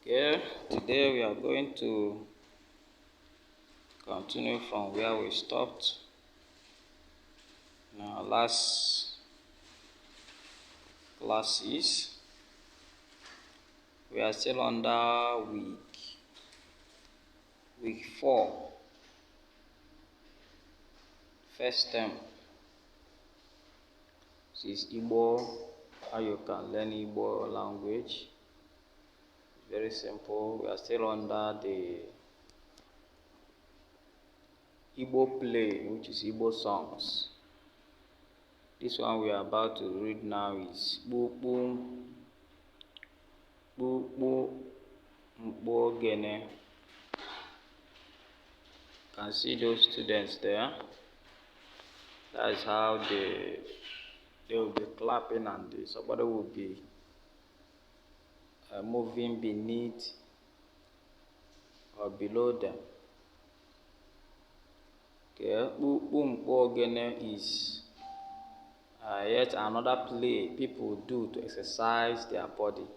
Okay, today we are going to continue from where we stopped in our last classes. We are still under week 4, first term. This is Igbo, how you can learn Igbo language. Very simple. We are still under the Igbo play, which is Igbo songs. This one we are about to read now is mkpu, ogene. You can see those students there. That is how they will be clapping, and somebody will be moving beneath or below them. Okay, ogene is yet another play people do to exercise their body.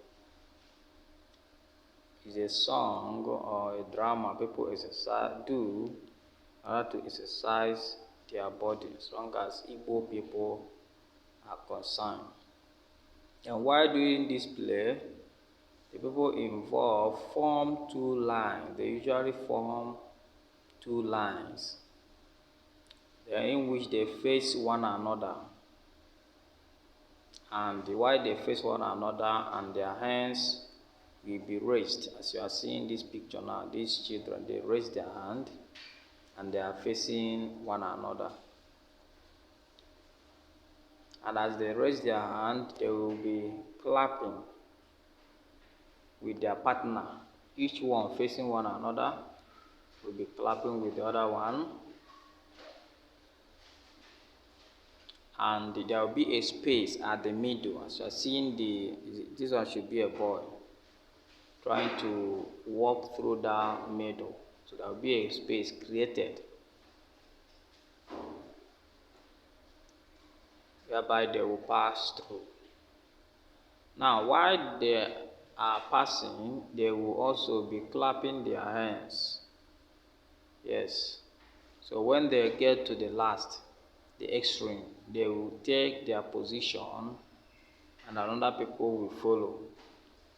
It's a song or a drama people do in order to exercise their body, as long as Igbo people are concerned. And while doing this play, the people involved form two lines. They usually form two lines in which they face one another. And while they face one another, and their hands will be raised, as you are seeing this picture now, these children, they raise their hand and they are facing one another. And as they raise their hand, they will be clapping with their partner. Each one facing one another will be clapping with the other one. And there will be a space at the middle. As you are seeing, this one should be a boy trying to walk through that middle. So there will be a space created whereby they will pass through. Now, while they are passing, they will also be clapping their hands. Yes. So when they get to the extreme, they will take their position and another people will follow.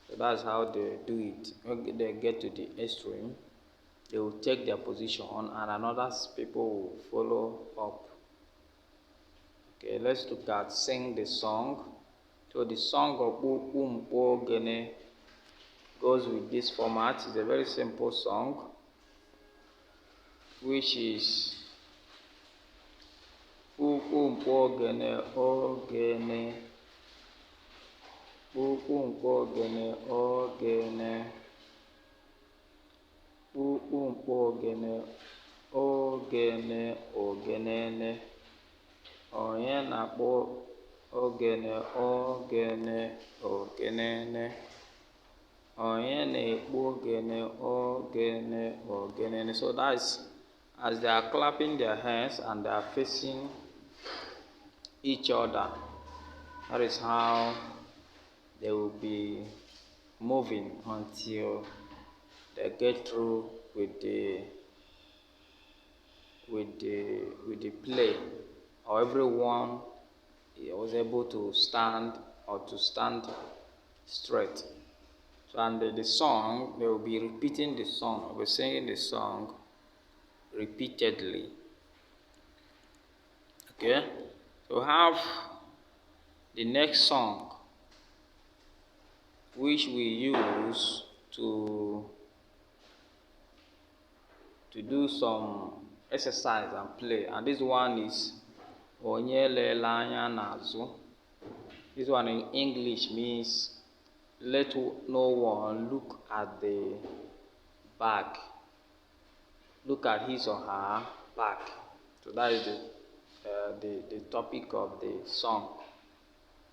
So that's how they do it. When they get to the extreme, they will take their position and another people will follow up. Okay, let's look at sing the song. So the song of ogene goes with this format. It's a very simple song, which is ogene, ogene, ogene, ogene, ogene, ogene, ogenene. Onye na-akpọ ogene, ogene, ogenene. Onye na-ekpo ogene, ogene, ogenene. So that's as they are clapping their hands and they are facing each other. That is how they will be moving until they get through with the play, or everyone was able to stand straight. So, and the song, they will be repeating the song, we're singing the song repeatedly. Okay, so have the next song, which we use to do some exercise and play, and this one is onye lela anya n'azụ. This one in English means let no one look at the back, look at his or her back. So that is the topic of the song,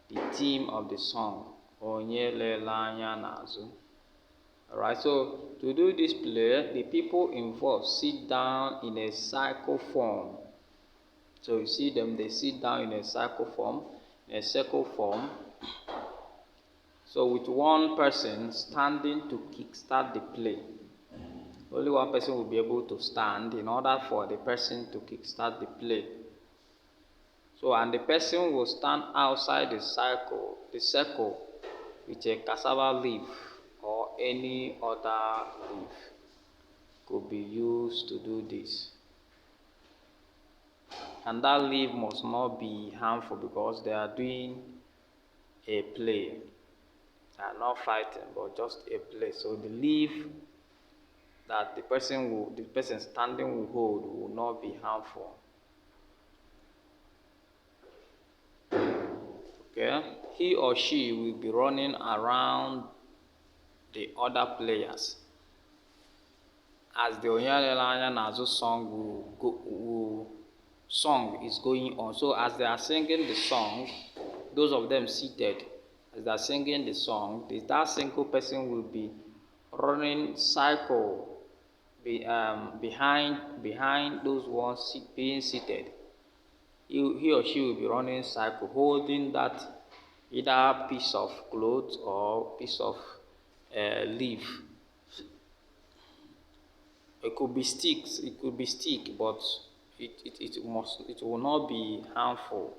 the theme of the song, onye lela anya n'azụ. Alright, so to do this play, the people involved sit down in a circle form. So you see them, they sit down in a circle form, So with one person standing to kickstart the play. Only one person will be able to stand in order for the person to kickstart the play. So, and the person will stand outside the circle with a cassava leaf or any other leaf could be used to do this. And that leaf must not be harmful because they are doing a play. They are not fighting, but just a play. So the leaf that the person standing will hold will not be harmful. Okay, he or she will be running around the other players as the Onyelelanya Nazo song is going on. So as they are singing the song, those of them seated, as they are singing the song, that single person will be running cycle behind those ones being seated. He or she will be running cycle, holding that either piece of cloth or piece of leaf. It could be sticks, but it will not be harmful.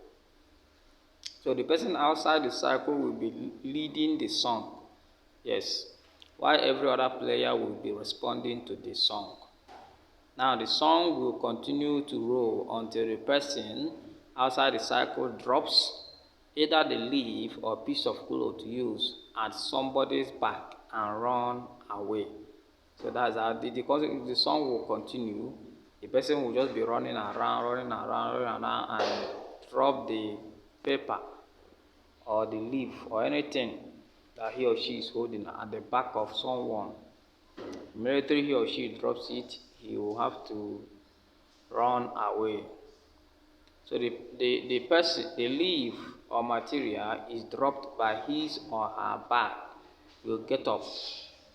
So the person outside the circle will be leading the song, yes, while every other player will be responding to the song. Now the song will continue to roll until the person outside the circle drops either the leaf or piece of cloth used at somebody's back and run away. So that's how the song will continue. The person will just be running around and drop the paper or the leaf or anything that he or she is holding at the back of someone. Immediately he or she drops it, he will have to run away. So the leaf or material is dropped by his or her back will get up,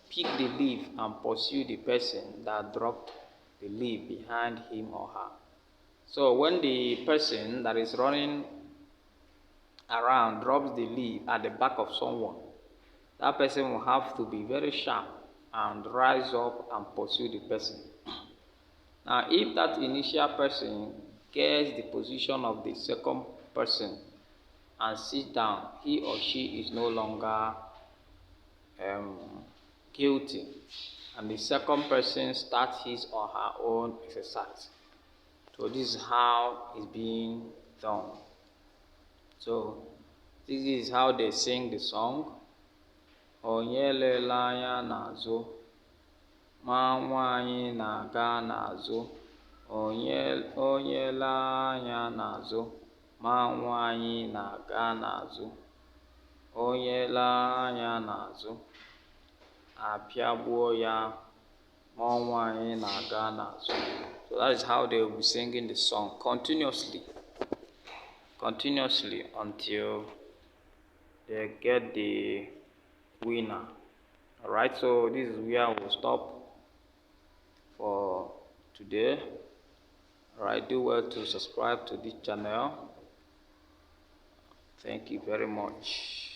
pick the leaf and pursue the person that dropped the leaf behind him or her. So when the person that is running around drops the leaf at the back of someone, that person will have to be very sharp and rise up and pursue the person. Now, if that initial person gets the position of the second person and sits down, he or she is no longer guilty, and the second person starts his or her own exercise. So this is how it's being done. So this is how they sing the song. Onyelelanya nazo, ma nwanyi na-aga n'azụ. Onyelanya nazo, ma nwanyi na-aga n'azụ. Onyelanya n'azụ, apịagbuo ya, ma nwanyi na-aga n'azụ. So that is how they will be singing the song continuously until they get the winner. Alright, so this is where I will stop for today. Alright, do well to subscribe to this channel. Thank you very much.